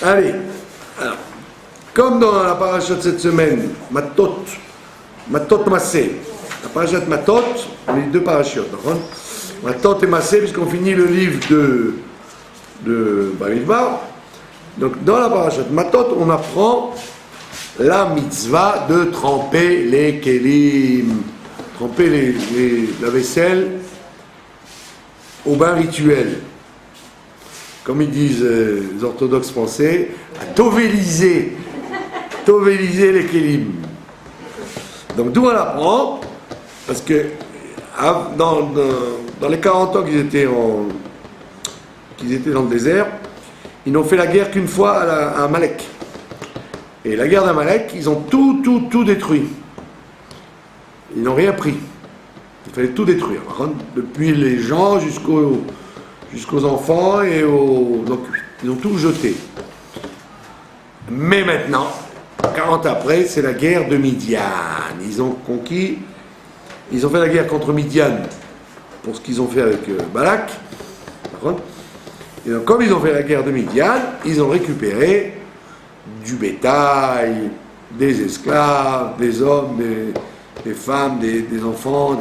Allez, alors, comme dans la paracha de cette semaine, Matot Massé, la paracha de Matot, les deux parachutes, Matot et Massé, puisqu'on finit le livre de Bamidbar. Donc dans la paracha de Matot, on apprend la mitzvah de tremper les kelim, tremper la vaisselle au bain rituel. Comme ils disent les orthodoxes français, à tovéliser les kelim. Donc d'où on apprend, parce que dans les 40 ans qu'ils étaient dans le désert, ils n'ont fait la guerre qu'une fois à Amalek. Et la guerre d'Amalek, ils ont tout détruit. Ils n'ont rien pris. Il fallait tout détruire. Depuis les gens jusqu'aux enfants et donc ils ont tout jeté. Mais maintenant, 40 après, c'est la guerre de Midian. Ils ont conquis, ils ont fait la guerre contre Midian pour ce qu'ils ont fait avec Balak. Et donc, comme ils ont fait la guerre de Midian, ils ont récupéré du bétail, des esclaves, des hommes, des femmes, des enfants,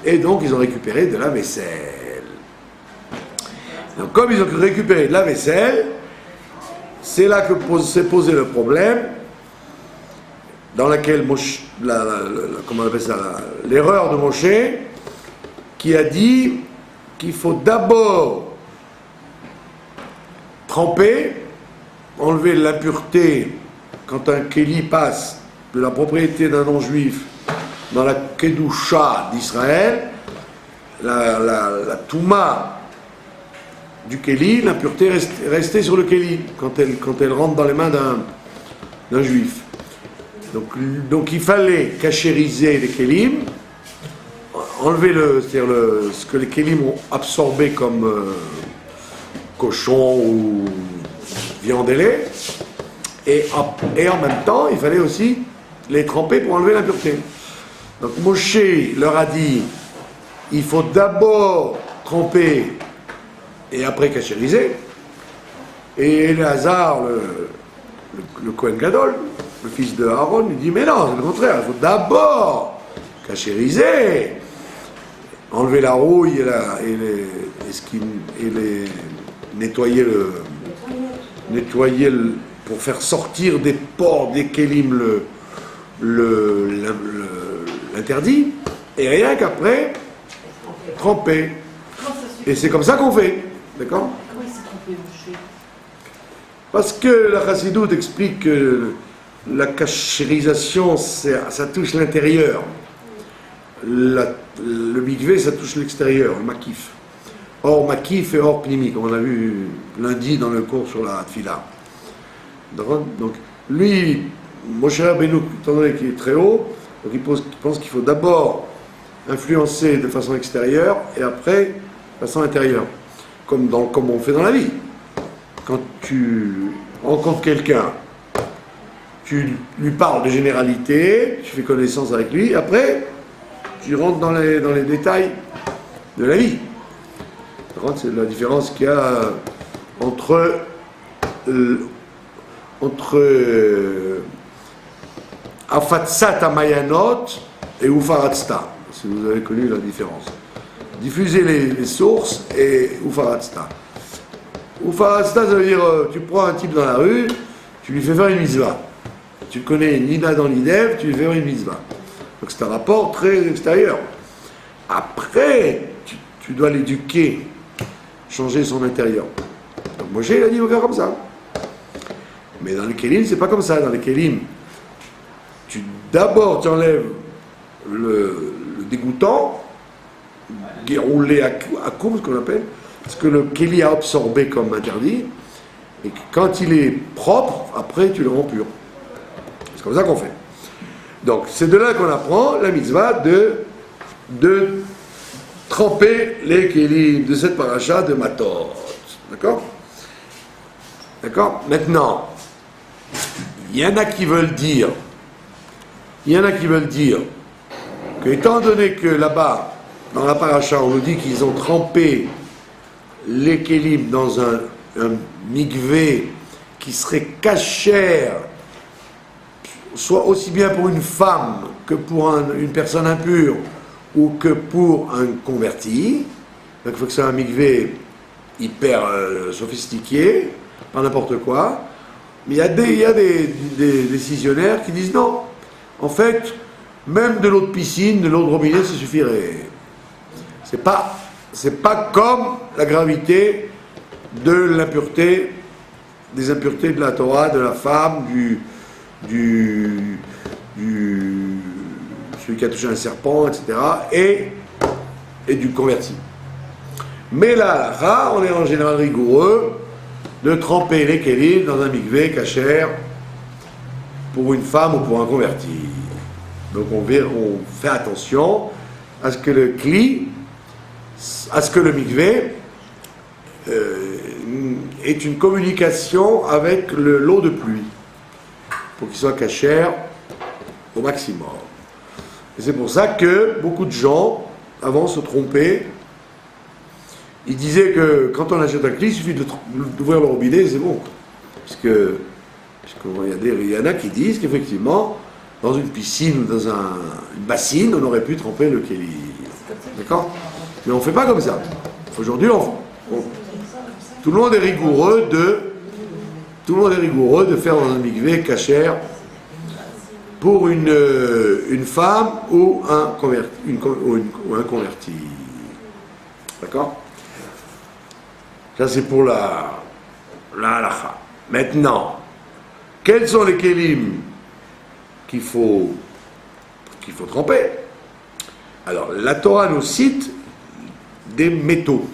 et donc ils ont récupéré de la vaisselle. Donc comme ils ont récupéré de la vaisselle, c'est là que s'est posé le problème, dans laquelle comment on appelle ça, l'erreur de Moshe, qui a dit qu'il faut d'abord tremper, enlever l'impureté quand un kéli passe de la propriété d'un non-juif dans la Kedusha d'Israël, la Touma du kéli, l'impureté restait sur le kéli quand elle rentre dans les mains d'un juif. Donc il fallait cachériser les kélim, enlever ce que les kélim ont absorbé comme cochon ou viande et lait, et en même temps il fallait aussi les tremper pour enlever l'impureté. Donc Moshe leur a dit, il faut d'abord tremper et après cachériser. Et Éléazar, le Kohen Gadol, le fils de Aaron, il dit, mais non, c'est le contraire, il faut d'abord cachériser, enlever la rouille et nettoyer pour faire sortir des pores, des kélim l'interdit, et rien qu'après tremper. Et c'est comme ça qu'on fait, d'accord? Comment il s'est trompé, Moshe? Parce que la Chassidoute explique que la cachérisation, ça touche l'intérieur. Le mikvé, ça touche l'extérieur, le makif. Or makif et or pnimi, comme on a vu lundi dans le cours sur la tfila. Donc lui, Moshe Rabbeinu, étant donné qu'il est très haut, donc il pense qu'il faut d'abord influencer de façon extérieure et après de façon intérieure, comme on fait dans la vie. Quand tu rencontres quelqu'un, tu lui parles de généralité, tu fais connaissance avec lui, après tu rentres dans les détails de la vie. C'est la différence qu'il y a entre Afatsat Amayanot et Ufaratsta, si vous avez connu la différence. Diffuser les sources et Ufaratsta. Ufaratsta, ça veut dire tu prends un type dans la rue, tu lui fais faire une mitzvah. Tu le connais ni d'Adam ni d'Ève, tu lui fais faire une mitzvah. Donc c'est un rapport très extérieur. Après, tu dois l'éduquer, changer son intérieur. Donc Moshe, il a dit, il faut faire comme ça. Mais dans les kélim, c'est pas comme ça. Dans les kélim, d'abord tu enlèves le dégoûtant, roulé à courbe, ce qu'on appelle, ce que le kéli a absorbé comme interdit, et que quand il est propre, après tu le rends pur. C'est comme ça qu'on fait. Donc c'est de là qu'on apprend la mitzvah de tremper les kélim de cette paracha de Matot. D'accord? D'accord? Maintenant, il y en a qui veulent dire que, étant donné que là-bas, dans la paracha, on nous dit qu'ils ont trempé les kélim dans un mikvé qui serait cachère, soit aussi bien pour une femme que pour une personne impure ou que pour un converti. Donc il faut que ce soit un mikvé hyper sophistiqué, pas n'importe quoi. Mais il y a des décisionnaires qui disent non. En fait, même de l'eau de piscine, de l'eau de robinet, ça suffirait. C'est pas comme la gravité de l'impureté, des impuretés de la Torah, de la femme, celui qui a touché un serpent, etc. et du converti. Mais là, on est en général rigoureux de tremper les kélim dans un mikvé kasher pour une femme ou pour un converti. Donc on fait attention à ce que le kli, à ce que le mikvé est une communication avec l'eau de pluie, pour qu'il soit kasher au maximum. Et c'est pour ça que beaucoup de gens, avant, se trompaient. Ils disaient que quand on achète un kli, il suffit d'ouvrir le robinet et c'est bon. Il y en a qui disent qu'effectivement, dans une piscine ou dans une bassine, on aurait pu tremper le kli. D'accord ? Mais on ne fait pas comme ça. Aujourd'hui, tout le monde est rigoureux de faire dans un mikvé kasher pour une femme ou un converti. D'accord ? Ça, c'est pour la halacha. Maintenant, quels sont les kélim qu'il faut tremper? Alors, la Torah nous cite des métaux.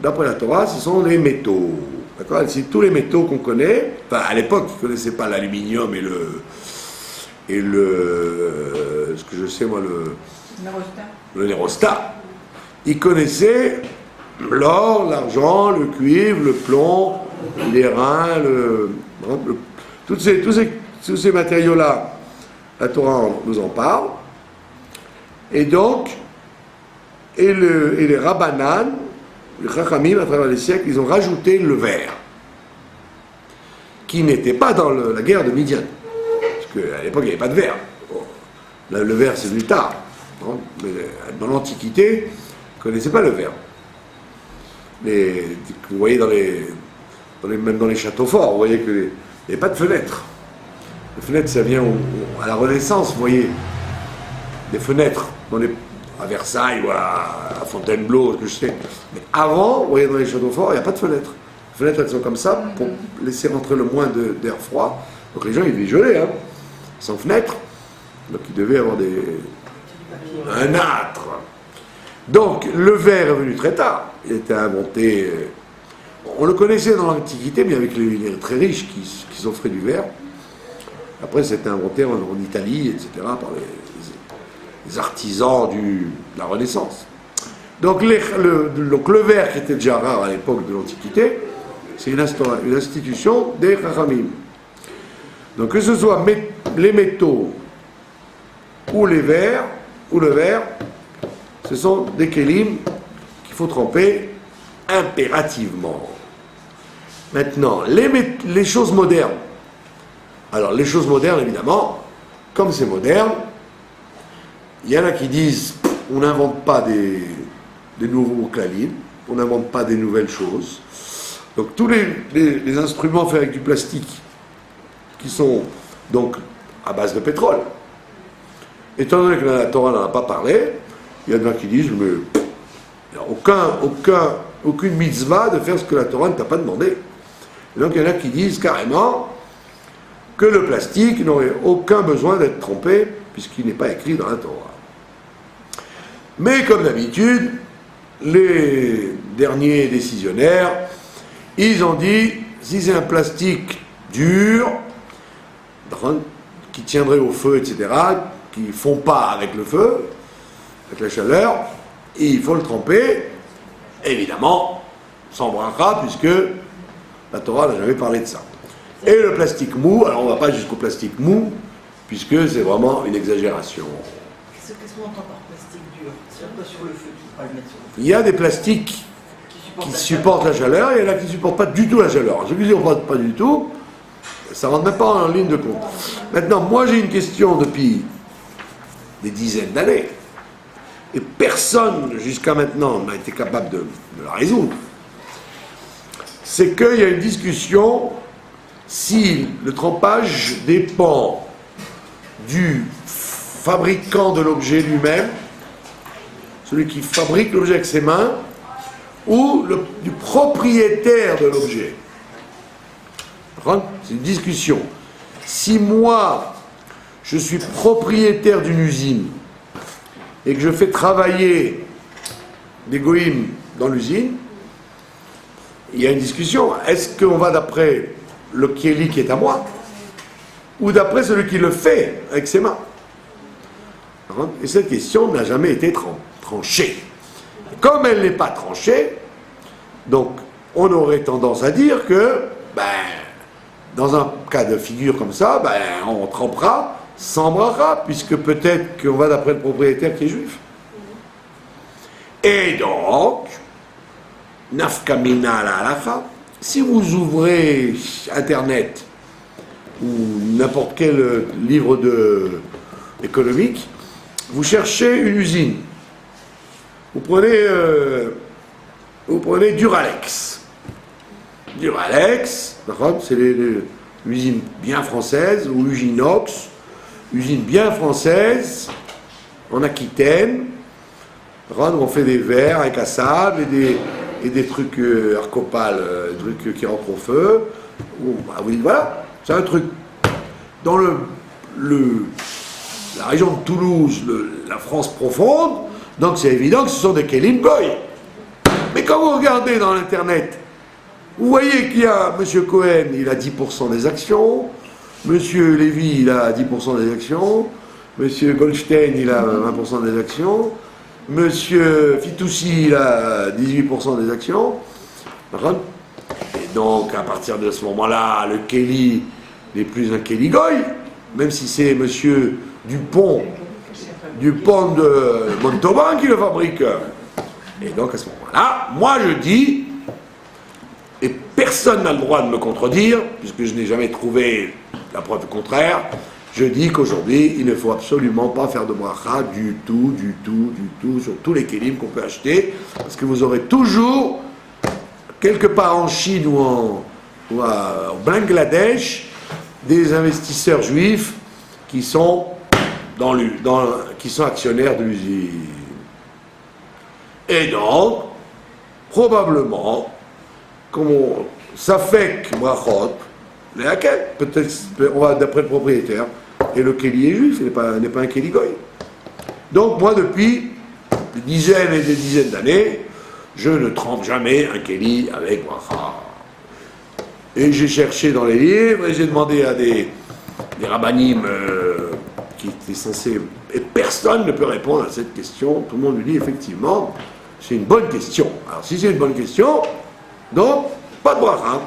D'après la Torah, ce sont des métaux. D'accord? Elle cite tous les métaux qu'on connaît. Enfin, à l'époque, ils ne connaissaient pas l'aluminium et ce que je sais, moi, le nérostat. Ils connaissaient l'or, l'argent, le cuivre, le plomb, les reins, tous ces matériaux-là, la Torah nous en parle. Et donc, les Rabbanan, les Chachamim, à travers les siècles, ils ont rajouté le verre, qui n'était pas dans la guerre de Midian. Parce qu'à l'époque, il n'y avait pas de verre. Bon, le verre, c'est plus tard. Non, mais dans l'Antiquité, ils ne connaissaient pas le verre. Vous voyez même dans les châteaux forts, vous voyez qu'il n'y avait pas de fenêtres. Les fenêtres, ça vient à la Renaissance, vous voyez, des fenêtres à Versailles ou à Fontainebleau, ce que je sais. Mais avant, vous voyez, dans les châteaux forts, il n'y a pas de fenêtres. Les fenêtres, elles sont comme ça pour laisser rentrer le moins d'air froid. Donc les gens, ils vivaient gelés, hein, sans fenêtres. Donc ils devaient avoir un âtre. Donc le verre est venu très tard. Il a été inventé. On le connaissait dans l'Antiquité, mais avec les très riches qui s'offraient du verre. Après, c'était inventé en Italie, etc., par les artisans de la Renaissance. Donc le verre, qui était déjà rare à l'époque de l'Antiquité, c'est une institution des Chachamim. Donc que ce soit les métaux ou le verre, ce sont des kélim qu'il faut tremper impérativement. Maintenant, les choses modernes. Alors, les choses modernes, évidemment, comme c'est moderne, il y en a qui disent on n'invente pas des nouveaux klalim, on n'invente pas des nouvelles choses. Donc, tous les instruments faits avec du plastique, qui sont donc à base de pétrole, étant donné que la Torah n'en a pas parlé, il y en a qui disent mais il n'y a aucune mitzvah de faire ce que la Torah ne t'a pas demandé. Et donc il y en a qui disent carrément que le plastique n'aurait aucun besoin d'être trempé puisqu'il n'est pas écrit dans la Torah. Mais comme d'habitude, les derniers décisionnaires, ils ont dit si c'est un plastique dur, qui tiendrait au feu, etc., qui ne fond pas avec le feu, avec la chaleur, il faut le tremper, évidemment, sans bracha, puisque la Torah n'a jamais parlé de ça. Et le plastique mou, alors on ne va pas jusqu'au plastique mou, puisque c'est vraiment une exagération. Qu'est-ce qu'on entend par plastique dur? C'est pas sur le feu qu'il faut pas le mettre sur le feu. Il y a des plastiques qui supportent la chaleur, et il y en a qui ne supportent pas du tout la chaleur. Ceux qui ne supportent pas du tout, ça ne rentre même pas en ligne de compte. Maintenant, moi j'ai une question depuis des dizaines d'années, et personne jusqu'à maintenant n'a été capable de la résoudre. C'est qu'il y a une discussion si le trempage dépend du fabricant de l'objet lui-même, celui qui fabrique l'objet avec ses mains, ou du propriétaire de l'objet. C'est une discussion. Si moi, je suis propriétaire d'une usine et que je fais travailler des goïms dans l'usine, il y a une discussion. Est-ce qu'on va d'après le kéli qui est à moi ou d'après celui qui le fait avec ses mains? Et cette question n'a jamais été tranchée. Comme elle n'est pas tranchée, donc on aurait tendance à dire que, dans un cas de figure comme ça, on trempera sans bracha, puisque peut-être qu'on va d'après le propriétaire qui est juif. Et donc, nafkamina la halacha, si vous ouvrez Internet ou n'importe quel livre économique, vous cherchez une usine. Vous prenez Duralex. Duralex, c'est l'usine bien française, ou Uginox, usine bien française, en Aquitaine. On fait des verres avec à sable et des trucs arcopales, des trucs qui rentrent au feu. Vous dites, voilà, c'est un truc. Dans la région de Toulouse, la France profonde, donc c'est évident que ce sont des Kélim Goy. Mais quand vous regardez dans l'internet, vous voyez qu'il y a M. Cohen, il a 10% des actions, M. Lévy, il a 10% des actions, M. Goldstein, il a 20% des actions, M. Fitoussi, il a 18% des actions. Et donc, à partir de ce moment-là, le Kéli n'est plus un Kéli Goy, même si c'est M. Dupont de Montauban qui le fabrique. Et donc à ce moment-là, moi je dis, et personne n'a le droit de me contredire, puisque je n'ai jamais trouvé la preuve contraire, je dis qu'aujourd'hui, il ne faut absolument pas faire de bracha du tout, sur tous les kélim qu'on peut acheter, parce que vous aurez toujours, quelque part en Chine ou au Bangladesh, des investisseurs juifs qui sont qui sont actionnaires de l'usine. Et donc, probablement, ça fait que brachot, peut-être, on va d'après le propriétaire, et le kéli est juif, il n'est pas un kéli goy. Donc, moi, depuis des dizaines et des dizaines d'années, je ne trempe jamais un kéli avec bracha. Et j'ai cherché dans les livres, et j'ai demandé à des rabbanim qui étaient censés... Et personne ne peut répondre à cette question. Tout le monde lui dit, effectivement, c'est une bonne question. Alors, si c'est une bonne question, donc, pas de bracha.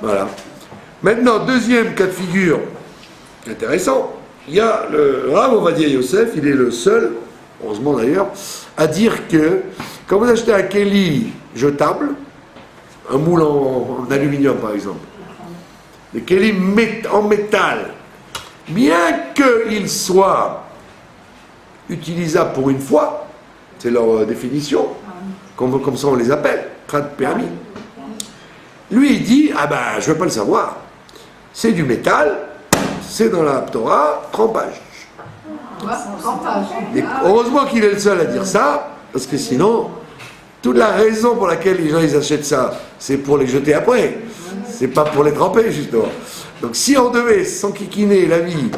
Voilà. Maintenant, deuxième cas de figure intéressant, il y a le Rav Ovadia Yosef, il est le seul, heureusement d'ailleurs, à dire que quand vous achetez un kéli jetable, un moule en aluminium par exemple, les kélis en métal, bien qu'il soit utilisable pour une fois, c'est leur définition, comme ça on les appelle, Krat Péami. Lui il dit, je ne veux pas le savoir, c'est du métal, c'est dans la Torah, trempage. Et heureusement qu'il est le seul à dire ça, parce que sinon, toute la raison pour laquelle les gens ils achètent ça, c'est pour les jeter après, c'est pas pour les tremper justement. Donc si on devait s'enquiquiner la vie,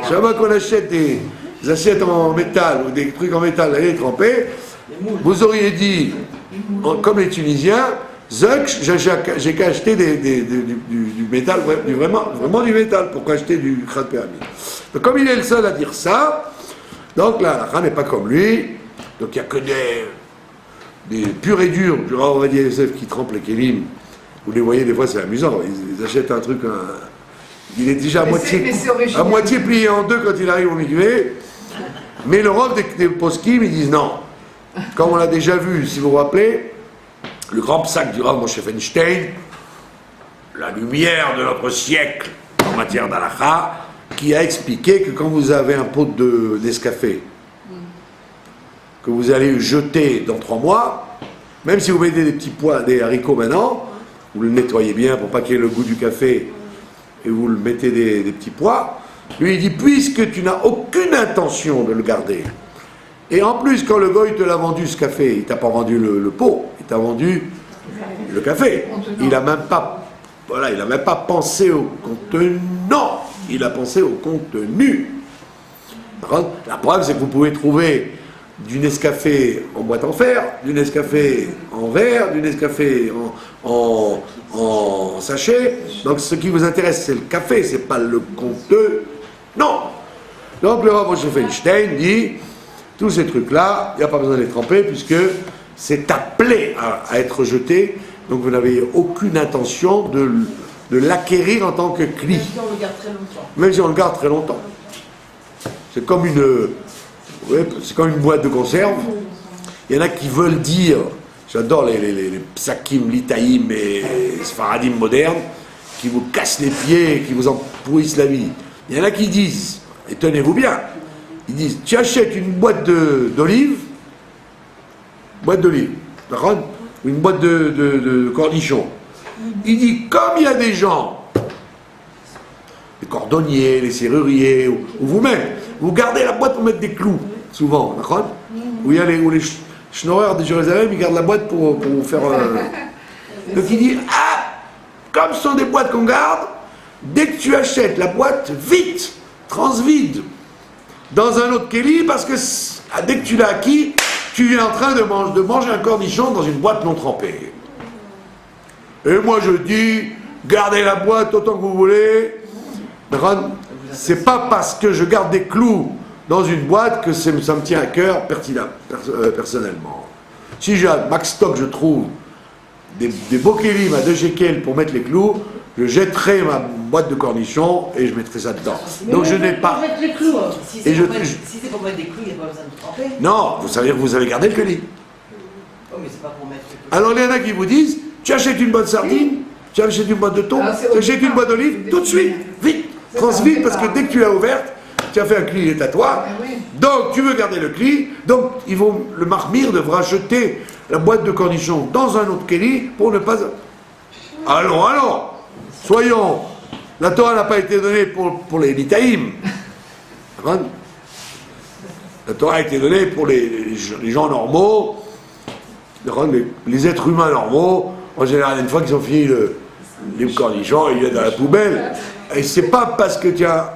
chaque fois qu'on achète des assiettes en métal ou des trucs en métal à les tremper, vous auriez dit, comme les Tunisiens, Zuck, j'ai qu'à acheter du métal, vraiment du métal, pourquoi acheter du Krat Péami. Donc comme il est le seul à dire ça, donc là, la n'est pas comme lui, donc il n'y a que des purs et durs, on va dire Yosef qui trempent les kélim. Vous les voyez, des fois c'est amusant, ils achètent un truc, il est déjà à moitié plié en deux quand il arrive au mikvé, mais le roc des poskim, ils disent non. Comme on l'a déjà vu, si vous vous rappelez, le grand psaque du Rav Moshe Feinstein, la lumière de notre siècle en matière d'halakha, qui a expliqué que quand vous avez un pot de Nescafé, que vous allez jeter dans 3 mois, même si vous mettez des petits pois, des haricots maintenant, vous le nettoyez bien pour pas qu'il y ait le goût du café, et vous le mettez des petits pois, lui il dit, puisque tu n'as aucune intention de le garder, et en plus quand le goy te l'a vendu ce café, il t'a pas vendu le pot, il t'a vendu le café, il a même pas, voilà, il a même pas pensé au contenant, il a pensé au contenu. La preuve c'est que vous pouvez trouver du Nescafé en boîte en fer, du Nescafé en verre, du Nescafé en sachet. Donc ce qui vous intéresse, c'est le café, c'est pas le contenu. Non. Donc le Rav Moshe Feinstein dit, tous ces trucs-là, il n'y a pas besoin de les tremper, puisque c'est appelé à être jeté, donc vous n'avez aucune intention de l'acquérir en tant que cli. Même si on le garde très longtemps. Même si on le garde très longtemps. C'est comme une boîte de conserve. Il y en a qui veulent dire, j'adore les psakim, litaïm et sfaradim modernes, qui vous cassent les pieds, qui vous empourrissent la vie. Il y en a qui disent, et tenez-vous bien, ils disent, tu achètes une boîte d'olives, d'accord, ou une boîte de cornichons. Il dit, comme il y a des gens, les cordonniers, les serruriers, ou vous-même, vous gardez la boîte pour mettre des clous, souvent, d'accord, où les schnorreurs de Jérusalem, ils gardent la boîte pour faire... Donc il dit, comme ce sont des boîtes qu'on garde, dès que tu achètes la boîte, vite, transvide, dans un autre kéli, parce que dès que tu l'as acquis, tu es en train de manger un cornichon dans une boîte non trempée. Et moi je dis, gardez la boîte autant que vous voulez. C'est pas parce que je garde des clous dans une boîte que ça me tient à cœur personnellement. Si j'ai un max stock, je trouve des beaux kélim à 2 shekels pour mettre les clous, je jetterai ma boîte de cornichons et je mettrai ça dedans. Donc je n'ai pas... Mettre les clous. Si c'est pour mettre des clous, il n'y a pas besoin de tremper. Non, vous savez que vous avez gardé le kéli. Oh, mais c'est pas pour mettre les clous. Alors il y en a qui vous disent, tu achètes une boîte de sardines, tu achètes une boîte de thon, tu achètes une boîte d'olives, tout de suite, vite, transvite, parce que dès que tu l'as ouverte, tu as fait un cli, il est à toi. Donc tu veux garder le cli, donc le marmire devra jeter la boîte de cornichons dans un autre kéli pour ne pas... Allons, soyons, la Torah n'a pas été donnée pour les litaïm. La Torah a été donnée pour les gens normaux, les êtres humains normaux. En général, une fois qu'ils ont fini les cornichons, ils viennent dans la poubelle. Et c'est pas parce que tu as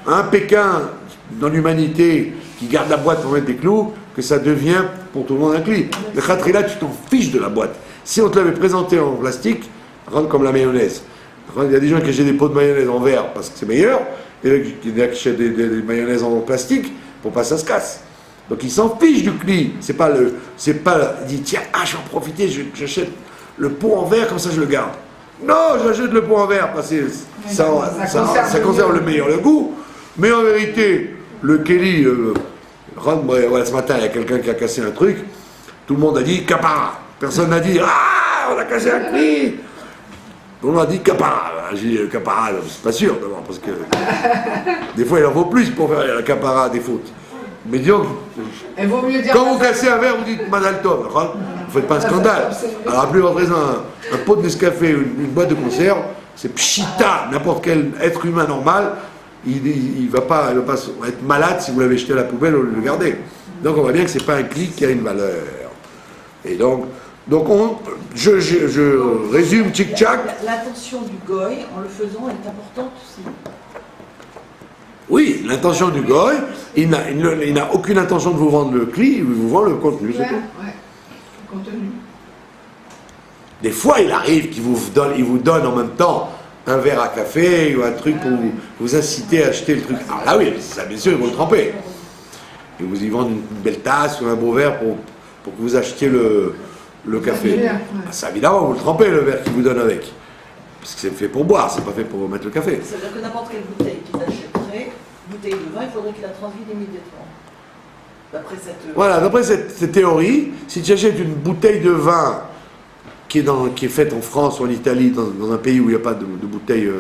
un Pékin dans l'humanité qui garde la boîte pour mettre des clous que ça devient pour tout le monde un cli. Le khatrila, tu t'en fiches de la boîte. Si on te l'avait présenté en plastique, comme la mayonnaise. Il y a des gens qui achètent des pots de mayonnaise en verre parce que c'est meilleur, et il y a qui achètent des mayonnaises en plastique pour pas que ça se casse. Donc ils s'en fichent du cli. C'est pas il dit tiens, je vais en profiter, j'achète le pot en verre, comme ça je le garde. Non, j'achète le pot en verre parce que ça conserve le goût. Mais en vérité, le kéli, ce matin il y a quelqu'un qui a cassé un truc, tout le monde a dit kapara. Personne n'a dit on a cassé un kéli. Tout le monde a dit capara. J'ai dit capara, c'est pas sûr d'abord, parce que des fois il en faut plus pour faire la capara des fautes. Mais disons, quand vous cassez un verre, vous dites Mazal Tov, vous ne faites pas un scandale. Alors appelez votre raison un pot de Nescafé, une boîte de conserve, c'est pchita, n'importe quel être humain normal, il va pas être malade si vous l'avez jeté à la poubelle au lieu de le garder. Donc on voit bien que c'est pas un clic qui a une valeur. Et donc je résume tchic-tchac. L'intention du goy, en le faisant, elle est importante aussi. Oui, l'intention du goy, il n'a aucune intention de vous vendre le cli, il vous vend le contenu, c'est tout. Ouais, le contenu. Des fois, il arrive qu'il vous donne en même temps un verre à café ou un truc pour vous inciter à acheter le truc. Alors là, oui, ça, bien sûr, ils vont le tremper. Ils vous y vendent une belle tasse ou un beau verre pour que vous achetiez le café. Ça, évidemment, vous le trempez, le verre qu'ils vous donnent avec. Parce que c'est fait pour boire, c'est pas fait pour mettre le café. Ça veut dire que n'importe quelle bouteille qu'il achèterait, bouteille de vin, il faudrait qu'il la transvide immédiatement. D'après cette... Voilà, d'après cette théorie, si tu achètes une bouteille de vin qui est faite en France ou en Italie, dans un pays où il n'y a pas de bouteille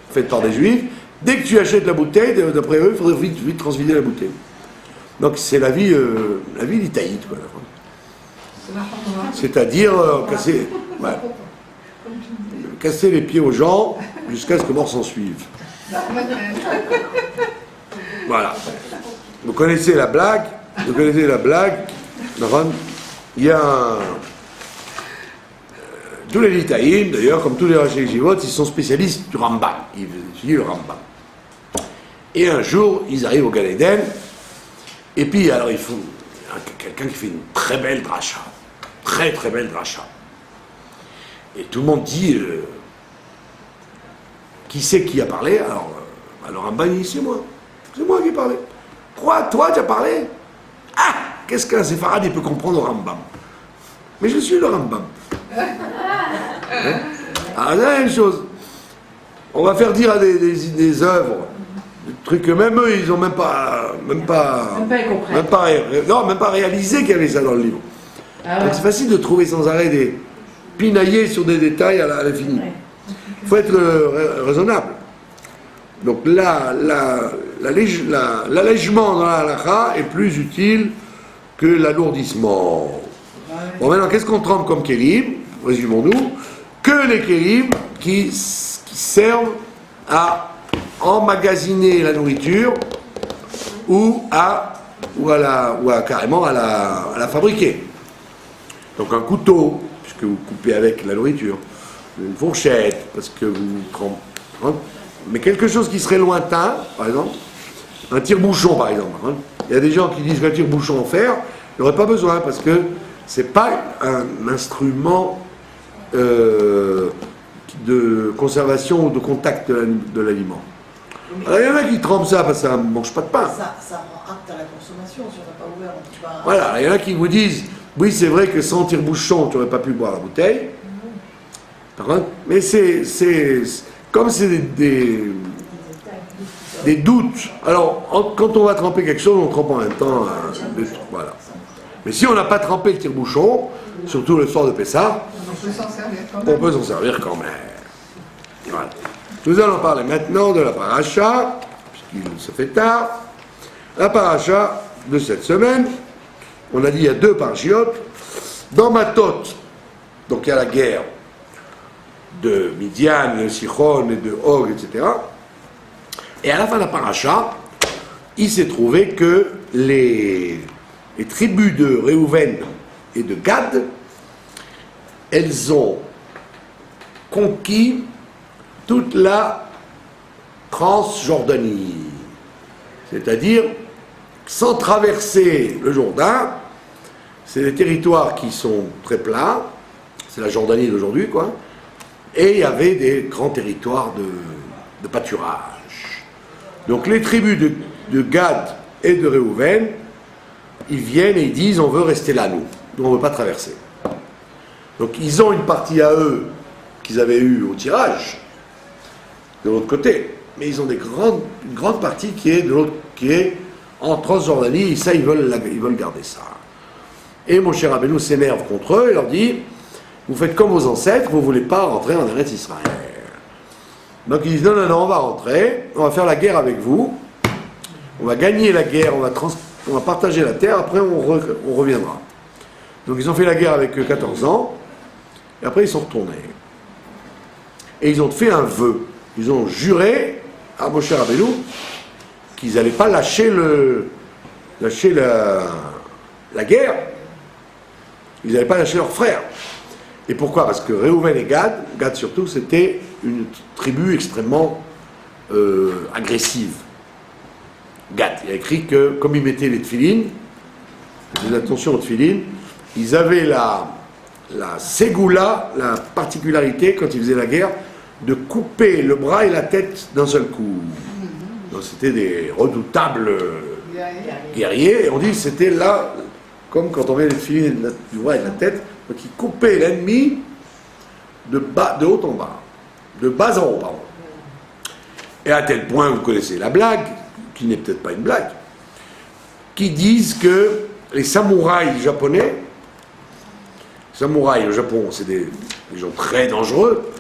faite par des juifs, dès que tu achètes la bouteille, d'après eux, il faudrait vite transvider la bouteille. Donc c'est la vie d'Itaïde, quoi. C'est la Hamra. C'est-à-dire casser les pieds aux gens jusqu'à ce que mort s'en suive. Voilà. Vous connaissez la blague. Il y a tous les Litaïm, d'ailleurs, comme tous les Rashi Yeshivot, ils sont spécialistes du Rambam. Ils étudient le Rambam. Et un jour, ils arrivent au Gan Eden, et puis alors ils font quelqu'un qui fait une très belle dracha. Très très belle dracha. Et tout le monde dit qui c'est qui a parlé? Alors Rambam dit c'est moi qui ai parlé. Quoi, toi tu as parlé? Ah, qu'est-ce qu'un séfarade il peut comprendre au Rambam? Mais je suis le Rambam. Alors c'est la même chose. On va faire dire à des œuvres, des trucs que même eux ils n'ont même pas réalisé qu'il y avait ça dans le livre. Ah ouais. Donc c'est facile de trouver sans arrêt des pinailler sur des détails à l'infini. Il faut être raisonnable. Donc là, l'allègement dans la halakha est plus utile que l'alourdissement. Bon, maintenant, qu'est-ce qu'on trempe comme kélim? Résumons-nous. Que les kélim qui servent à emmagasiner la nourriture ou carrément à la fabriquer. Donc un couteau, puisque vous coupez avec la nourriture, une fourchette, parce que vous trempez. Hein, mais quelque chose qui serait lointain, par exemple, un tire-bouchon, par exemple. Hein. Il y a des gens qui disent qu'un tire-bouchon en fer, il n'y aurait pas besoin, parce que c'est pas un instrument de conservation ou de contact de l'aliment. Alors, il y en a qui trempent ça parce que ça ne mange pas de pain. Ça rend apte à la consommation si on n'a pas ouvert. Voilà, il y en a qui vous disent oui, c'est vrai que sans tire-bouchon, tu n'aurais pas pu boire la bouteille. Par contre, mais comme c'est des doutes. Alors, quand on va tremper quelque chose, on trempe en même temps. Voilà. Mais si on n'a pas trempé le tire-bouchon, surtout le soir de Pessah, On peut s'en servir quand on même. peut s'en servir quand même. Voilà. Nous allons parler maintenant de la paracha, puisqu'il se fait tard. La paracha de cette semaine, on a dit il y a deux parachiotes. Dans Matot, donc il y a la guerre de Midian, de Sichon et de Og, etc. Et à la fin de la paracha, il s'est trouvé que les tribus de Réhouven et de Gad, elles ont conquis toute la Transjordanie. C'est-à-dire, sans traverser le Jourdain, c'est des territoires qui sont très plats, c'est la Jordanie d'aujourd'hui, quoi, et il y avait des grands territoires de pâturage. Donc les tribus de Gad et de Réhouven, ils viennent et ils disent on veut rester là, nous on ne veut pas traverser. Donc ils ont une partie à eux qu'ils avaient eue au tirage, de l'autre côté, mais ils ont une grande partie qui est en Transjordanie, et ça ils veulent garder ça. Et mon cher Rabbeinu s'énerve contre eux et leur dit vous faites comme vos ancêtres, vous ne voulez pas rentrer en Eretz Israël. Donc ils disent non, on va rentrer, on va faire la guerre avec vous, on va gagner la guerre, on va partager la terre, après on reviendra. Donc ils ont fait la guerre avec 14 ans, et après ils sont retournés. Et ils ont fait un vœu. Ils ont juré à Moshe Rabbeinu qu'ils n'allaient pas lâcher la guerre. Ils n'allaient pas lâcher leurs frères. Et pourquoi? Parce que Réhouven et Gad surtout, c'était une tribu extrêmement agressive. Gad, il a écrit que, comme ils mettaient les tefilines, faisaient attention aux tefilines, ils avaient la ségoula, la particularité, quand ils faisaient la guerre, de couper le bras et la tête d'un seul coup. Donc c'était des redoutables guerriers, et on dit que c'était là, comme quand on met les tefilines du bras et de la tête, donc ils coupaient l'ennemi de haut en bas, de bas en haut, pardon. Et à tel point, vous connaissez la blague, qui n'est peut-être pas une blague, qui disent que les samouraïs japonais, samouraïs au Japon, c'est des gens très dangereux,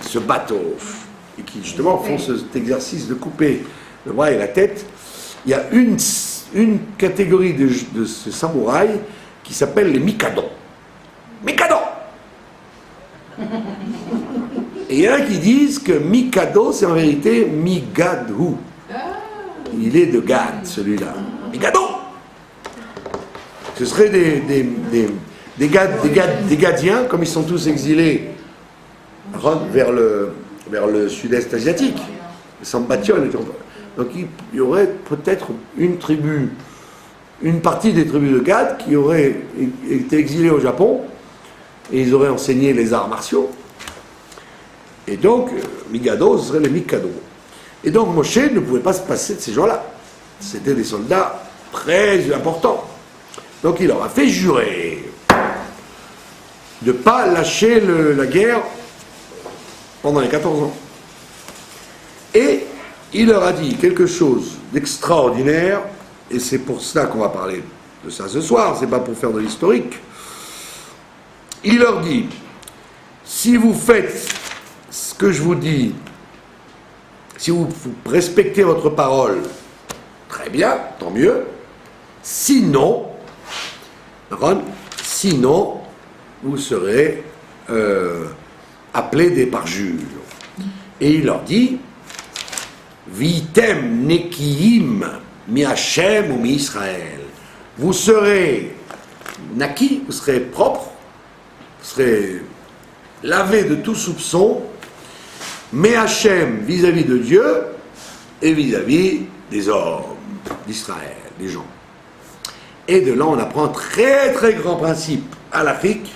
qui se battent et qui justement font cet exercice de couper le bras et la tête. Il y a une catégorie de ces samouraïs qui s'appelle les Mikado. Mikado! Et il y en a qui disent que Mikado, c'est en vérité Migadhu. Il est de Gad, celui-là. Mikado! Ce serait des Gadiens, comme ils sont tous exilés vers le sud-est asiatique, les Sambatiol. Donc il y aurait peut-être une partie des tribus de Gad qui auraient été exilées au Japon, et ils auraient enseigné les arts martiaux. Et donc, Mikado, ce serait les Mikado. Et donc Moshe ne pouvait pas se passer de ces gens-là. C'était des soldats très importants. Donc il leur a fait jurer de ne pas lâcher la guerre pendant les 14 ans. Et il leur a dit quelque chose d'extraordinaire, et c'est pour cela qu'on va parler de ça ce soir, c'est pas pour faire de l'historique. Il leur dit, si vous faites ce que je vous dis, si vous respectez votre parole, très bien, tant mieux. Sinon, vous serez appelés des parjures. Et il leur dit, Vitem nekiim mi Hashem ou mi Israël. Vous serez naki, vous serez propre, vous serez lavé de tout soupçon, mais Hachem vis-à-vis de Dieu et vis-à-vis des hommes d'Israël, des gens. Et de là, on apprend un très très grand principe à l'Afrique,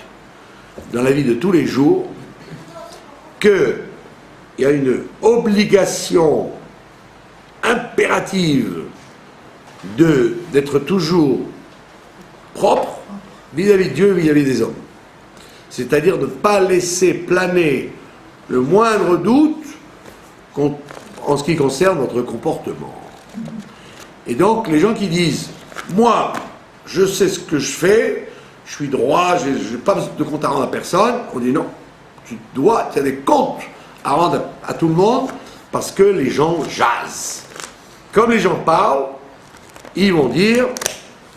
dans la vie de tous les jours, qu'il y a une obligation impérative d'être toujours propre vis-à-vis de Dieu et vis-à-vis des hommes. C'est-à-dire de ne pas laisser planer le moindre doute en ce qui concerne notre comportement. Et donc, les gens qui disent « Moi, je sais ce que je fais, je suis droit, je n'ai pas de compte à rendre à personne », on dit non, tu as des comptes à rendre à tout le monde parce que les gens jasent. Comme les gens parlent, ils vont dire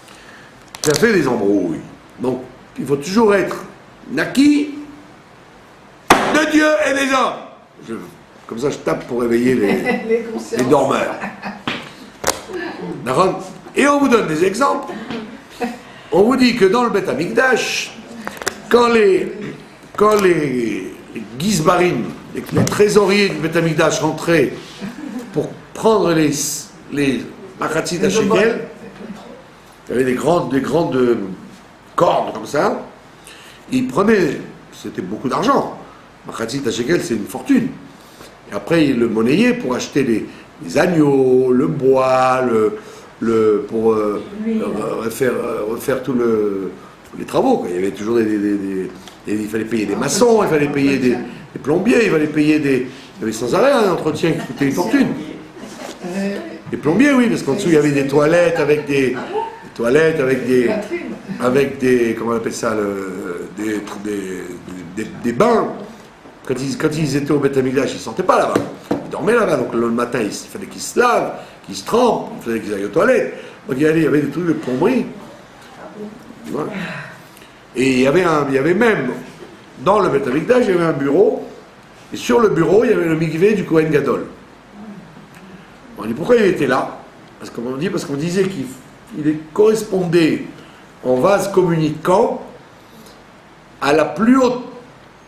« Tu as fait des embrouilles ». Donc, il faut toujours être naki de Dieu et des hommes. Comme ça, je tape pour réveiller les dormeurs. Et on vous donne des exemples. On vous dit que dans le Beth Amikdash, quand les Gizbarim, les trésoriers du Beth Amikdash rentraient pour prendre les Machatzit à Shekel, il y avait des grandes cordes comme ça, ils prenaient, c'était beaucoup d'argent. Machatzit à Shekel, c'est une fortune. Et après, ils le monnayaient pour acheter les agneaux, le bois, pour refaire tous les travaux, quoi. Il y avait toujours il fallait payer des maçons, il fallait payer des plombiers, il fallait payer il y avait sans arrêt un entretien qui coûtait une fortune. Les plombiers, oui, parce qu'en dessous il y avait des toilettes avec des comment on appelle ça, des bains. Quand ils étaient au Beth Amikdash, ils ne sortaient pas là-bas. Ils dormaient là-bas, donc le matin, il fallait qu'ils se lavent, qu'ils se trempent, il fallait qu'ils aillent aux toilettes. Donc il y avait des trucs de plomberie. Voilà. Et il y avait même, dans le Beth Amikdash, il y avait un bureau, et sur le bureau, il y avait le mikvé du Kohen Gadol. On dit pourquoi il était là? Parce qu'on disait qu'il correspondait en vase communicant à la plus haute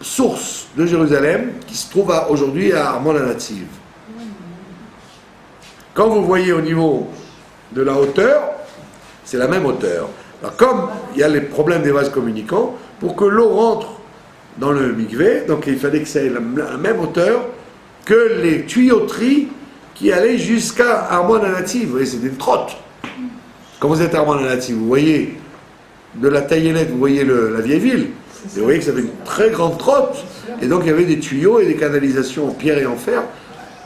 source de Jérusalem qui se trouve aujourd'hui à Armon-la-Nativ. Quand vous voyez au niveau de la hauteur, c'est la même hauteur. Alors, comme il y a les problèmes des vases communicants, pour que l'eau rentre dans le mikvé, donc il fallait que ça ait la même hauteur que les tuyauteries qui allaient jusqu'à Armon-la-Nativ. Vous voyez, c'était une trotte. Quand vous êtes à Armon-la-Nativ, vous voyez de la Taïelette, vous voyez la vieille ville. Et vous voyez que ça fait une très grande trotte. Et donc il y avait des tuyaux et des canalisations en pierre et en fer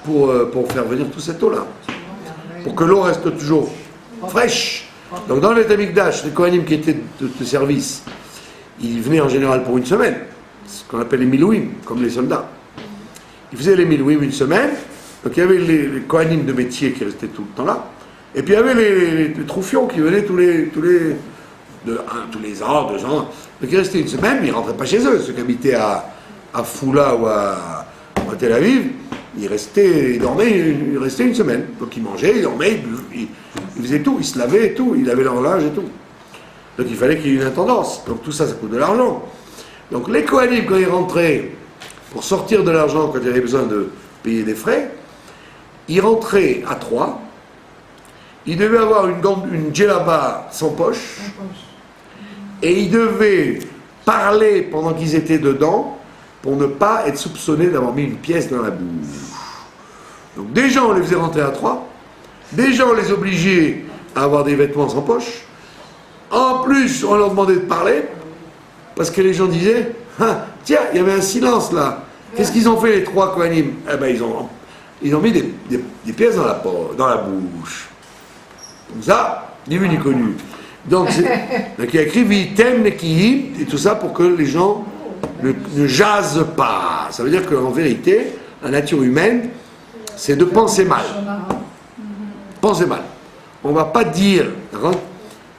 pour faire venir toute cette eau-là. Pour que l'eau reste toujours fraîche. Donc dans le Beth Amikdash, les Kohanim qui étaient de service, ils venaient en général pour une semaine, ce qu'on appelle les milouim, comme les soldats. Ils faisaient les milouim une semaine, donc il y avait les kohanim de métier qui restaient tout le temps là, et puis il y avait les troufions qui venaient tous les ans, 2 ans, donc ils restaient une semaine, mais ils ne rentraient pas chez eux, ceux qui habitaient à Foula ou à Tel Aviv, ils restaient une semaine, donc ils mangeaient, ils dormaient, ils faisaient tout, ils se lavaient et tout, ils lavaient leur linge et tout. Donc il fallait qu'il y ait une intendance. Donc tout ça, ça coûte de l'argent. Donc les Kohanim, quand ils rentraient, pour sortir de l'argent, quand il y avait besoin de payer des frais, ils rentraient à 3. Ils devaient avoir une djellaba sans poche. Et ils devaient parler pendant qu'ils étaient dedans, pour ne pas être soupçonnés d'avoir mis une pièce dans la bouche. Donc déjà, on les faisait rentrer à 3. Déjà, on les obligeait à avoir des vêtements sans poche. En plus, on leur demandait de parler, parce que les gens disaient, ah, tiens, il y avait un silence là. Qu'est-ce qu'ils ont fait les 3 Kohanim? Eh ben, ils ont mis des pièces dans la bouche. Comme ça, ni vu ni connu. Donc il y a écrit Vitem Nekihim, et tout ça pour que les gens ne jasent pas. Ça veut dire qu'en vérité, la nature humaine, c'est de penser mal. Penser mal. On ne va pas dire, d'accord?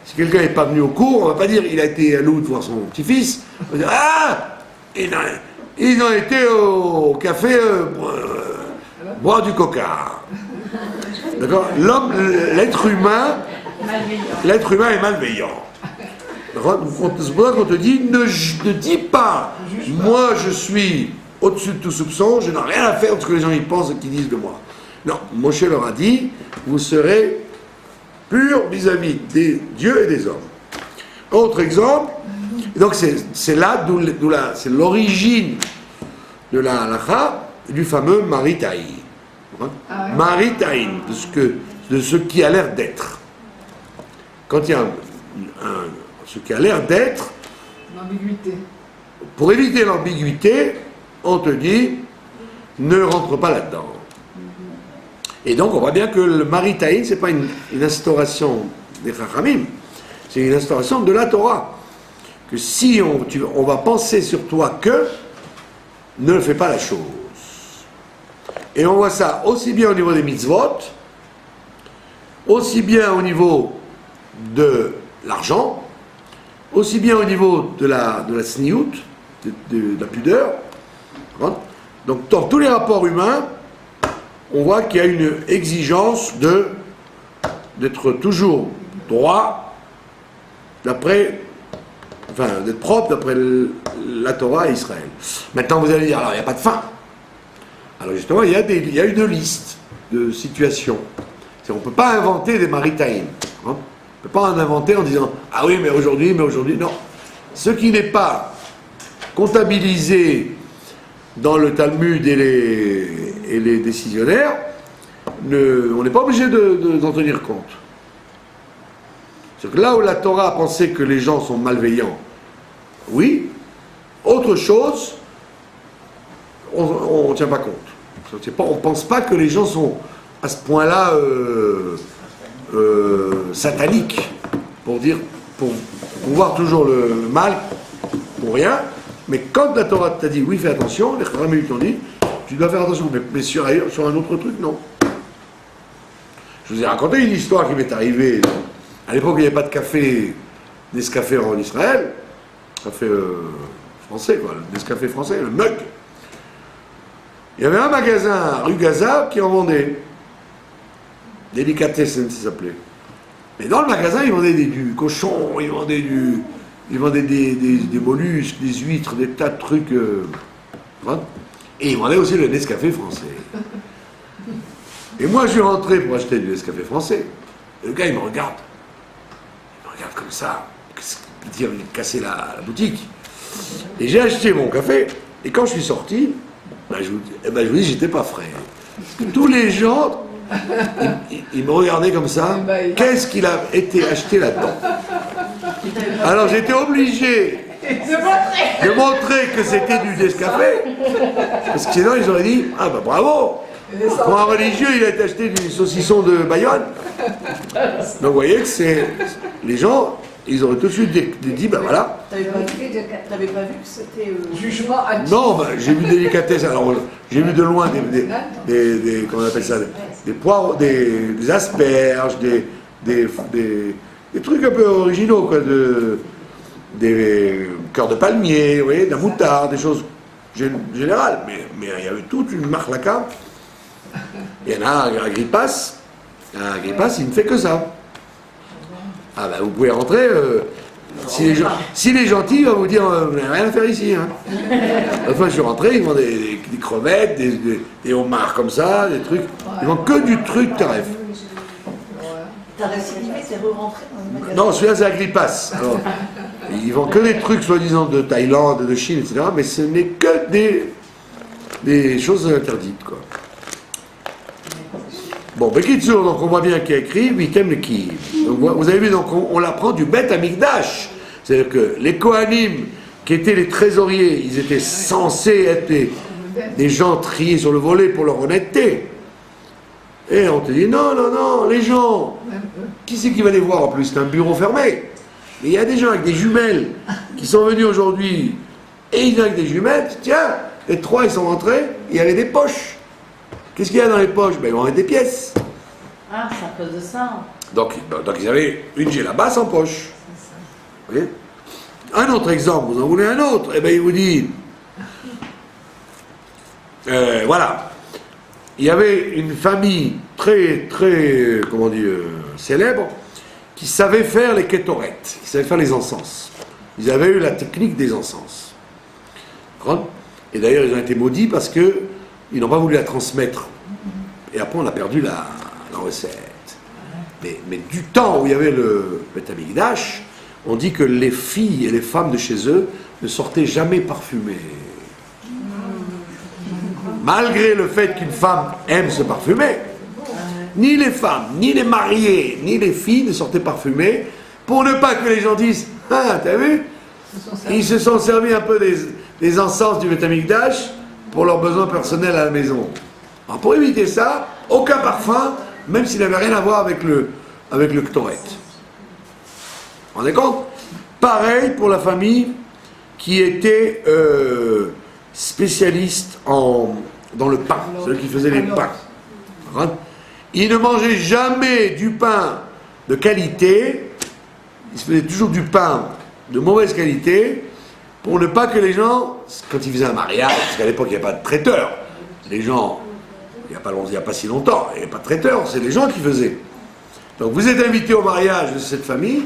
Si quelqu'un n'est pas venu au cours, on ne va pas dire il a été à l'autre voir son petit-fils. On va dire ah, ils ont été au café boire du coca. D'accord? L'être humain est malveillant. C'est pour ça qu'on te dit ne dis pas moi je suis au-dessus de tout soupçon, je n'ai rien à faire de ce que les gens y pensent et qu'ils disent de moi. Non, Moshe leur a dit vous serez pur vis-à-vis des dieux et des hommes. Autre exemple, donc c'est là c'est l'origine de la halakha du fameux Maritaï. Maritaï, de ce qui a l'air d'être. Quand il y a ce qui a l'air d'être, l'ambiguïté. Pour éviter l'ambiguïté, on te dit ne rentre pas là-dedans. Et donc on voit bien que le Maritaïn, ce n'est pas une instauration des Chachamim, c'est une instauration de la Torah. Que si on va penser sur toi que, ne fais pas la chose. Et on voit ça aussi bien au niveau des mitzvot, aussi bien au niveau de l'argent, aussi bien au niveau de la sniout, de la pudeur. Donc dans tous les rapports humains, on voit qu'il y a une exigence d'être toujours droit, d'être propre d'après la Torah et Israël. Maintenant vous allez dire, alors il n'y a pas de fin. Alors justement, il y a une liste de situations. On ne peut pas inventer des maritaïm. On ne peut pas en inventer en disant, ah oui, mais aujourd'hui, non. Ce qui n'est pas comptabilisé dans le Talmud et les décisionnaires, on n'est pas obligé d'en tenir compte. C'est que là où la Torah a pensé que les gens sont malveillants, oui, autre chose, on ne tient pas compte. On ne pense pas que les gens sont à ce point-là sataniques, pour voir toujours le mal pour rien. Mais quand la Torah t'a dit oui, fais attention, les Chachamim t'ont dit tu dois faire attention, mais sur un autre truc, non. Je vous ai raconté une histoire qui m'est arrivée. À l'époque, il n'y avait pas de café, Nescafé en Israël, café français, quoi, le Nescafé français, le mug. Il y avait un magasin rue Gaza qui en vendait. Délicatessen, ça s'appelait. Mais dans le magasin, ils vendaient du cochon, ils vendaient des mollusques, des huîtres, des tas de trucs. Et ils vendaient aussi le Nescafé français. Et moi, je suis rentré pour acheter du Nescafé français. Et le gars, il me regarde. Il me regarde comme ça. Il dit, il va casser la boutique. Et j'ai acheté mon café. Et quand je suis sorti, je vous dis, j'étais pas frais. Parce que tous les gens, ils me regardaient comme ça. Qu'est-ce qu'il a été acheté là-dedans? Alors j'étais obligé de montrer que c'était du Nescafé. Parce que sinon, ils auraient dit, ah bah bravo! Pour un religieux, il a été acheté du saucisson de Bayonne. Donc vous voyez que les gens, ils auraient tout de suite dit, ben voilà. T'avais pas vu que c'était... Jugement à Non, ben, j'ai vu délicatesse, alors j'ai vu de loin comment on appelle ça, des poireaux, des asperges, des trucs un peu originaux, quoi, des cœurs de palmier, vous voyez, de la moutarde, des choses générales, mais il y avait toute une marlaka. Il y en a à Agrippas, il ne fait que ça. Ah ben vous pouvez rentrer, s'il est gentil, il va vous dire, vous n'avez rien à faire ici. Hein. Enfin, je suis rentré, ils vendent des crevettes, des homards comme ça, des trucs, ils vendent que du truc taref. T'as récidivé, t'es re-rentré dans le magasin. Non, celui-là c'est Agrippas. Alors, ils vendent que des trucs soi-disant de Thaïlande, de Chine, etc. Mais ce n'est que des choses interdites, quoi. Bon, Bekitsur, donc on voit bien qu'il y a écrit Vitem le Ki. Vous avez vu, donc on l'apprend du Bet Amikdash. C'est-à-dire que les Kohanim, qui étaient les trésoriers, ils étaient censés être des gens triés sur le volet pour leur honnêteté. Et on te dit non, les gens, qui c'est qui va les voir en plus? C'est un bureau fermé. Mais il y a des gens avec des jumelles qui sont venus aujourd'hui et ils viennent avec des jumelles. Tiens, les trois ils sont rentrés, il y avait des poches. Qu'est-ce qu'il y a dans les poches? Ben, ils vont mettre des pièces. Ah, c'est à cause de ça. Donc ils avaient une djellaba sans poche. Vous voyez? Un autre exemple, vous en voulez un autre? Eh bien, il vous dit, voilà, il y avait une famille très, comment dire, célèbre, qui savait faire les kétorettes, qui savait faire les encens. Ils avaient eu la technique des encens. Et d'ailleurs, ils ont été maudits parce qu'ils n'ont pas voulu la transmettre. Et après, on a perdu la recette. Mais du temps où il y avait le Beth Amikdash, on dit que les filles et les femmes de chez eux ne sortaient jamais parfumées. Malgré le fait qu'une femme aime se parfumer, ni les femmes, ni les mariés, ni les filles ne sortaient parfumées, pour ne pas que les gens disent « Ah, t'as vu? Ils se sont servis un peu des encens du Beth Amikdash pour leurs besoins personnels à la maison. » Alors pour éviter ça, aucun parfum, même s'il n'avait rien à voir avec le Ktoret. Vous vous rendez compte? Pareil pour la famille qui était spécialiste dans le pain, ceux qui faisaient les pains. Ils ne mangeaient jamais du pain de qualité, ils se faisaient toujours du pain de mauvaise qualité, pour ne pas que les gens, quand ils faisaient un mariage, parce qu'à l'époque il n'y avait pas de traiteur, les gens, il n'y a pas si longtemps, il n'y avait pas de traiteur, c'est les gens qui faisaient. Donc vous êtes invité au mariage de cette famille,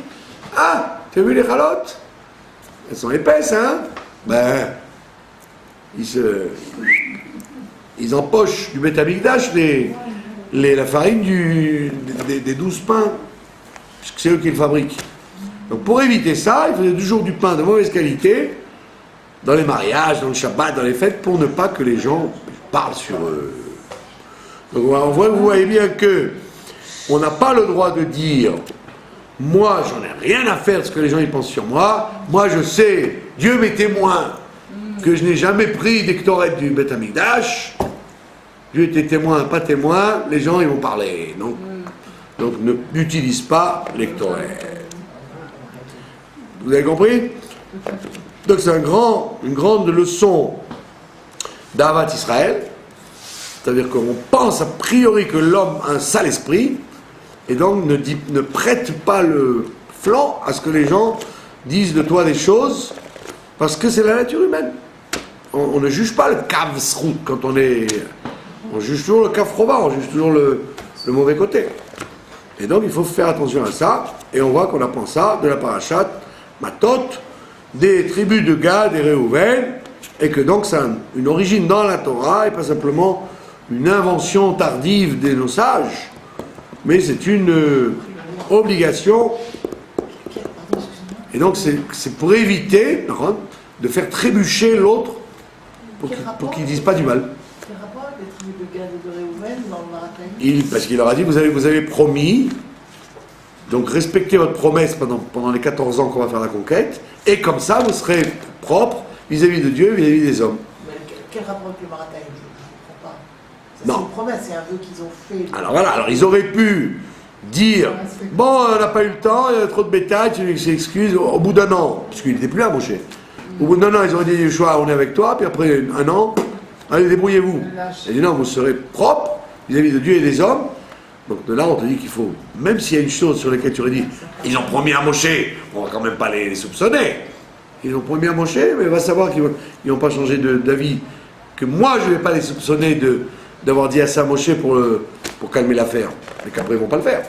ah, tu as vu les chalotes? Elles sont épaisses, hein? Ben, ils empochent du Beth Amikdash la farine des 12 pains, puisque c'est eux qui le fabriquent. Donc pour éviter ça, ils faisaient toujours du pain de mauvaise qualité, dans les mariages, dans le Shabbat, dans les fêtes, pour ne pas que les gens parlent sur eux. Donc vous voyez bien que on n'a pas le droit de dire moi j'en ai rien à faire de ce que les gens y pensent sur moi, moi je sais, Dieu m'est témoin que je n'ai jamais pris des ktorettes du Beth Amikdash, Dieu était témoin, pas témoin, les gens ils vont parler, donc n'utilise pas les ktorettes. Vous avez compris? Donc c'est une grande leçon d'Avat Israël, c'est-à-dire qu'on pense a priori que l'homme a un sale esprit, et donc ne prête pas le flanc à ce que les gens disent de toi des choses, parce que c'est la nature humaine. On ne juge pas le kav srout quand on juge toujours le kav roba, on juge toujours le mauvais côté. Et donc il faut faire attention à ça, et on voit qu'on apprend ça de la parashat Matot, des tribus de Gad et Réhouven, et que donc ça a une origine dans la Torah, et pas simplement une invention tardive de nos sages, mais c'est une obligation. Et donc c'est pour éviter de faire trébucher l'autre pour qu'il ne dise pas du mal. Quel rapport avec les tribus de Gad et de Réhouven dans le Marataïm? Parce qu'il leur a dit, vous avez promis, donc respectez votre promesse pendant les 14 ans qu'on va faire la conquête, et comme ça vous serez propre vis-à-vis de Dieu, vis-à-vis des hommes. Mais quel rapport avec le Marataïm? Je ne comprends pas. Non. C'est une promesse, c'est un vœu qu'ils ont fait. Alors voilà, alors ils auraient pu dire bon, on n'a pas eu le temps, il y a trop de bétail, tu s'excuses, au bout d'un an, parce qu'il n'était plus là, Moshe. Au bout d'un an, ils ont dit Yeshua, on est avec toi, puis après un an, allez, débrouillez-vous. Il dit non, vous serez propre vis-à-vis de Dieu et des hommes. Donc de là, on te dit qu'il faut, même s'il y a une chose sur laquelle tu aurais dit, ils ont promis à Moshe, on va quand même pas les soupçonner. Ils ont promis à Moshe, mais il va savoir qu'ils n'ont pas changé d'avis, que moi je ne vais pas les soupçonner d'avoir dit à ça à Moshe pour calmer l'affaire, mais qu'après ils ne vont pas le faire.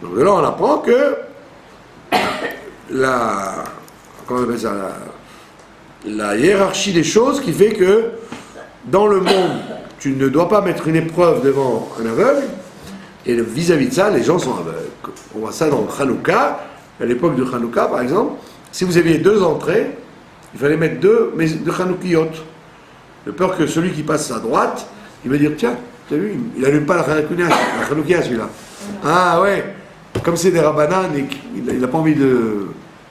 Donc de là, on apprend que comment on appelle ça, la hiérarchie des choses qui fait que dans le monde, tu ne dois pas mettre une épreuve devant un aveugle, et vis-à-vis de ça, les gens sont aveugles. On voit ça dans Hanouka, à l'époque de Hanouka par exemple, si vous aviez 2 entrées, il fallait mettre deux Hanoukiyot, de peur que celui qui passe à droite, il va dire tiens, t'as vu, il n'allume pas la Hanoukia celui-là. Ah ouais, comme c'est des rabbanan, il n'a pas envie de...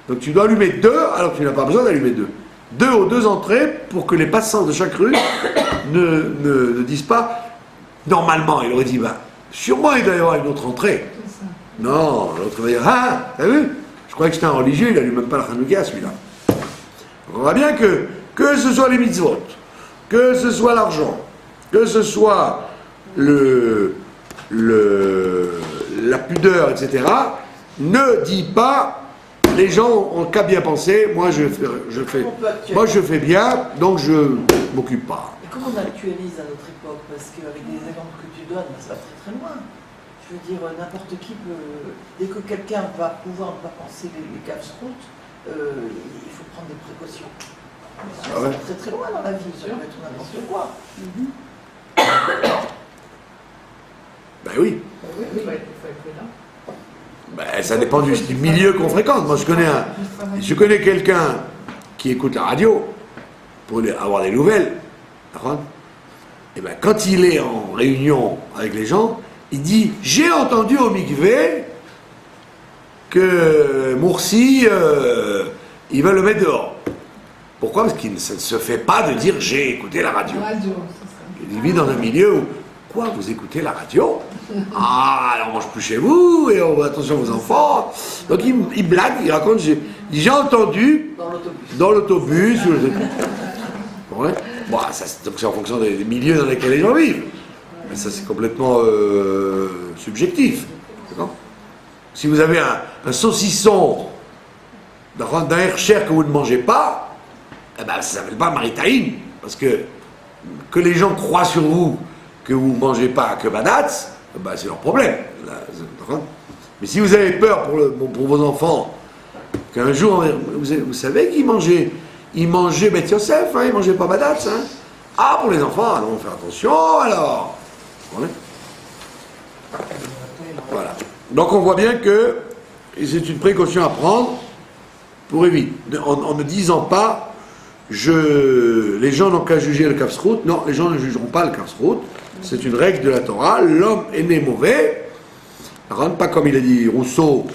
Donc tu dois allumer 2, alors que tu n'as pas besoin d'allumer 2. 2 aux 2 entrées pour que les passants de chaque rue ne disent pas. Normalement, il aurait dit sûrement il doit y avoir une autre entrée. Non, l'autre va dire ah, t'as vu, je croyais que c'était un religieux, il n'allume même pas la Hanouka celui-là. Donc on voit bien que ce soit les mitzvot, que ce soit l'argent, que ce soit la pudeur, etc., ne dit pas. Les gens ont qu'à bien penser, moi je fais bien, donc je m'occupe pas. Et comment on actualise à notre époque? Parce qu'avec les exemples que tu donnes, ça va très très loin. Je veux dire, n'importe qui peut, dès que quelqu'un va pouvoir ne pas penser les casse-routes, il faut prendre des précautions. Ça va très très loin dans la vie, ça peut être n'importe quoi. Ben oui. Oui, il faut être prudent. Ben, ça dépend du milieu qu'on fréquente. Moi, je connais quelqu'un qui écoute la radio pour avoir des nouvelles. Et ben, quand il est en réunion avec les gens, il dit « J'ai entendu au mikvé que Moursi, il va le mettre dehors. » Pourquoi? Parce que ça ne se fait pas de dire « J'ai écouté la radio ». Il vit dans un milieu où « Quoi, vous écoutez la radio? Ah, alors on mange plus chez vous, et on va attention aux enfants. » Donc il blague, il raconte, j'ai entendu dans l'autobus. Ouais. Bon, donc c'est en fonction des milieux dans lesquels les gens vivent. Mais ça c'est complètement subjectif. Si vous avez un saucisson d'un hercher que vous ne mangez pas, eh ben, ça ne s'appelle pas maritaïm, parce que les gens croient sur vous que vous ne mangez pas que badatz, ben c'est leur problème. Mais si vous avez peur pour vos enfants, qu'un jour, vous savez qu'ils mangeaient Bet Yosef, hein, ils ne mangeaient pas badatz. Hein. Ah, pour les enfants, on va faire attention alors. Voilà. Donc on voit bien que c'est une précaution à prendre pour éviter, en ne disant pas les gens n'ont qu'à juger le Kafsrout. Non, les gens ne jugeront pas le Kafsrout. C'est une règle de la Torah. L'homme est né mauvais. Pas comme il a dit Rousseau,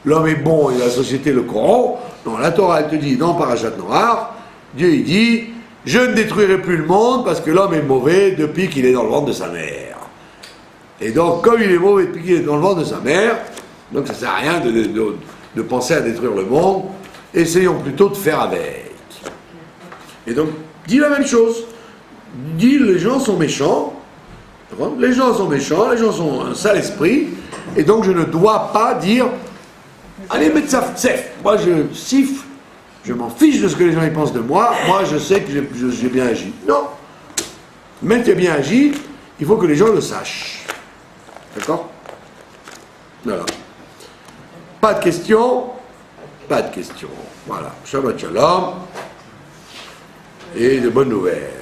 l'homme est bon et la société le corrompt. Non, la Torah, elle te dit dans Parashat Noach, Dieu il dit je ne détruirai plus le monde parce que l'homme est mauvais depuis qu'il est dans le ventre de sa mère. Et donc, comme il est mauvais depuis qu'il est dans le ventre de sa mère, donc ça ne sert à rien de penser à détruire le monde. Essayons plutôt de faire avec. Et donc, dis la même chose. Dis les gens sont méchants. Les gens sont méchants, les gens sont un sale esprit, et donc je ne dois pas dire allez mettre ça, moi je siffle, je m'en fiche de ce que les gens y pensent de moi, moi je sais que j'ai bien agi. Non, même tu as bien agi, il faut que les gens le sachent. D'accord? Voilà. Pas de questions? Pas de questions. Voilà. Shabbat Shalom. Et de bonnes nouvelles.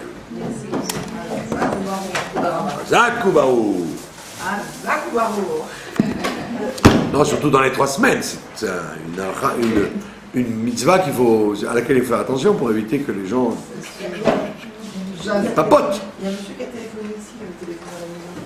Zakoubaou. Non, surtout dans les 3 semaines. C'est une mitzvah à laquelle il faut faire attention pour éviter que les gens papotent. Il y a un monsieur qui a téléphoné ici, il avait téléphoné à la maison.